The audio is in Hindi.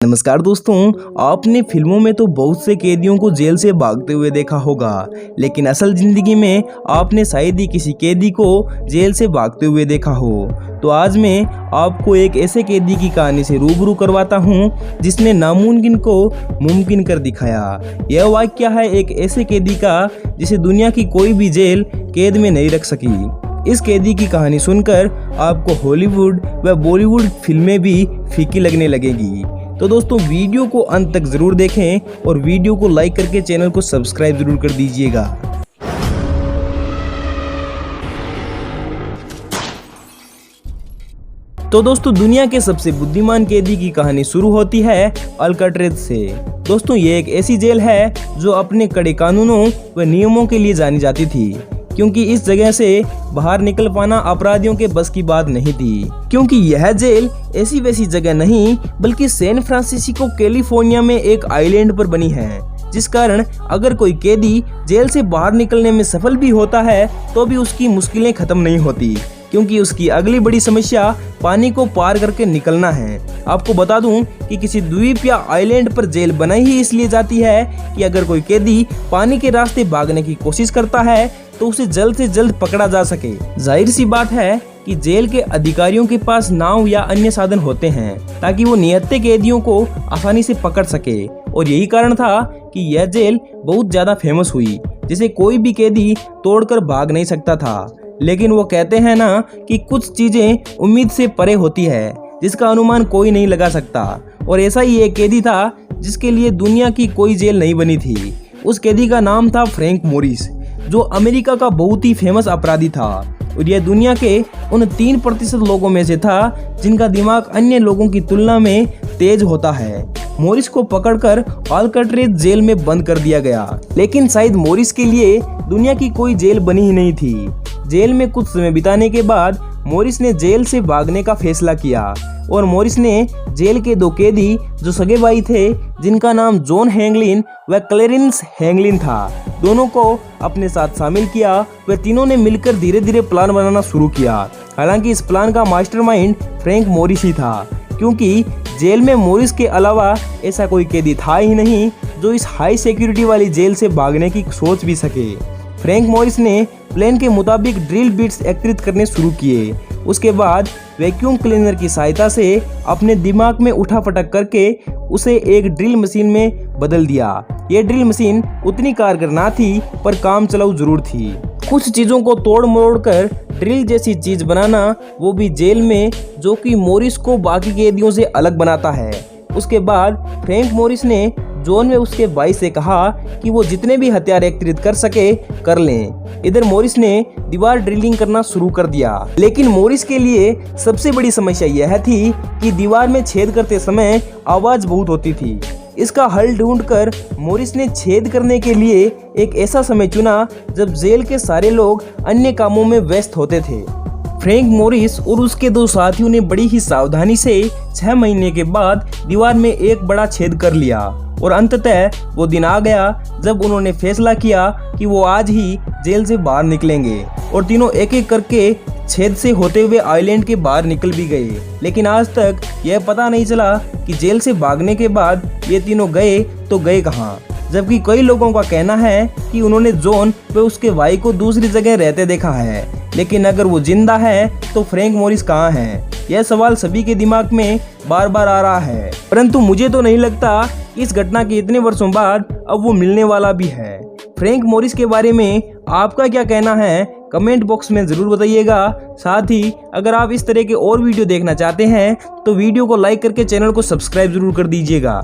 नमस्कार दोस्तों, आपने फिल्मों में तो बहुत से कैदियों को जेल से भागते हुए देखा होगा, लेकिन असल जिंदगी में आपने शायद ही किसी कैदी को जेल से भागते हुए देखा हो। तो आज मैं आपको एक ऐसे कैदी की कहानी से रूबरू करवाता हूं जिसने नामुमकिन को मुमकिन कर दिखाया। यह वाकया है एक ऐसे कैदी का जिसे दुनिया की कोई भी जेल कैद में नहीं रख सकी। इस कैदी की कहानी सुनकर आपको हॉलीवुड व बॉलीवुड फिल्में भी फीकी लगने लगेगी। तो दोस्तों, वीडियो को अंत तक जरूर देखें और वीडियो को लाइक करके चैनल को सब्सक्राइब जरूर कर दीजिएगा। तो दोस्तों, दुनिया के सबसे बुद्धिमान कैदी की कहानी शुरू होती है अल्काट्रेज से। दोस्तों, ये एक ऐसी जेल है जो अपने कड़े कानूनों व नियमों के लिए जानी जाती थी, क्योंकि इस जगह से बाहर निकल पाना अपराधियों के बस की बात नहीं थी। क्योंकि यह जेल ऐसी वैसी जगह नहीं बल्कि सैन फ्रांसिस्को कैलिफोर्निया में एक आइलैंड पर बनी है, जिस कारण अगर कोई कैदी जेल से बाहर निकलने में सफल भी होता है तो भी उसकी मुश्किलें खत्म नहीं होती, क्योंकि उसकी अगली बड़ी समस्या पानी को पार करके निकलना है। आपको बता दूं कि किसी द्वीप या आइलैंड पर जेल बनाई ही इसलिए जाती है कि अगर कोई कैदी पानी के रास्ते भागने की कोशिश करता है तो उसे जल्द से जल्द पकड़ा जा सके। जाहिर सी बात है कि जेल के अधिकारियों के पास नाव या अन्य साधन होते हैं ताकि वो निहत्थे कैदियों को आसानी से पकड़ सके, और यही कारण था कि यह जेल बहुत ज्यादा फेमस हुई, जिसे कोई भी कैदी तोड़कर भाग नहीं सकता था। लेकिन वो कहते हैं ना कि कुछ चीजें उम्मीद से परे होती है जिसका अनुमान कोई नहीं लगा सकता, और ऐसा ही एक कैदी था जिसके लिए दुनिया की कोई जेल नहीं बनी थी। उस कैदी का नाम था फ्रैंक मोरिस, जो अमेरिका का बहुत ही फेमस अपराधी था, और यह दुनिया के उन 3% लोगों में से था जिनका दिमाग अन्य लोगों की तुलना में तेज होता है। मोरिस को पकड़कर अल्काट्रेज जेल में बंद कर दिया गया, लेकिन शायद मोरिस के लिए दुनिया की कोई जेल बनी ही नहीं थी। जेल में कुछ समय बिताने के बाद मोरिस ने जेल से भागने का फैसला किया, और मोरिस ने जेल के 2 कैदी जो सगे भाई थे, जिनका नाम जॉन हैंगलिन व क्लेरेंस हैंगलिन था, दोनों को अपने साथ शामिल किया। वे तीनों ने मिलकर धीरे धीरे प्लान बनाना शुरू किया। हालांकि इस प्लान का मास्टरमाइंड फ्रैंक मोरिस ही था, क्योंकि जेल में मोरिस के अलावा ऐसा कोई कैदी था ही नहीं जो इस हाई सिक्योरिटी वाली जेल से भागने की सोच भी सके। फ्रैंक मोरिस ने प्लान के मुताबिक ड्रिल बिट्स एकत्रित करने शुरू किए। उसके बाद वैक्यूम क्लीनर की सहायता से अपने दिमाग में उठापटक करके उसे एक ड्रिल मशीन में बदल दिया। ये ड्रिल मशीन उतनी कारगर ना थी, पर काम चलाऊ जरूर थी। कुछ चीजों को तोड़ मरोड़ कर ड्रिल जैसी चीज बनाना, वो भी जेल में, जो कि मोरिस को बाकी कैदियों से अलग बनाता है। उसके बाद फ्रैंक मोरिस ने जॉन व उसके भाई से कहा कि वो जितने भी हथियार एकत्रित कर सके कर लें। इधर मोरिस ने दीवार ड्रिलिंग करना शुरू कर दिया, लेकिन मोरिस के लिए सबसे बड़ी समस्या यह थी कि दीवार में छेद करते समय आवाज बहुत होती थी। इसका हल ढूंढकर मोरिस ने छेद करने के लिए एक ऐसा समय चुना जब जेल के सारे लोग अन्य कामों में व्यस्त होते थे। फ्रैंक मोरिस और उसके 2 साथियों ने बड़ी ही सावधानी से 6 महीने के बाद दीवार में एक बड़ा छेद कर लिया, और अंततः वो दिन आ गया जब उन्होंने फैसला किया कि वो आज ही जेल से बाहर निकलेंगे। और तीनों एक एक करके छेद से होते हुए आइलैंड के बाहर निकल भी गए, लेकिन आज तक यह पता नहीं चला कि जेल से भागने के बाद ये तीनों गए तो गए कहाँ। जबकि कई लोगों का कहना है कि उन्होंने जॉन व उसके भाई को दूसरी जगह रहते देखा है, लेकिन अगर वो जिंदा है तो फ्रैंक मोरिस कहाँ है? यह सवाल सभी के दिमाग में बार बार आ रहा है, परंतु मुझे तो नहीं लगता कि इस घटना के इतने वर्षों बाद अब वो मिलने वाला भी है। फ्रैंक मोरिस के बारे में आपका क्या कहना है? कमेंट बॉक्स में जरूर बताइएगा। साथ ही अगर आप इस तरह के और वीडियो देखना चाहते हैं तो वीडियो को लाइक करके चैनल को सब्सक्राइब जरूर कर दीजिएगा।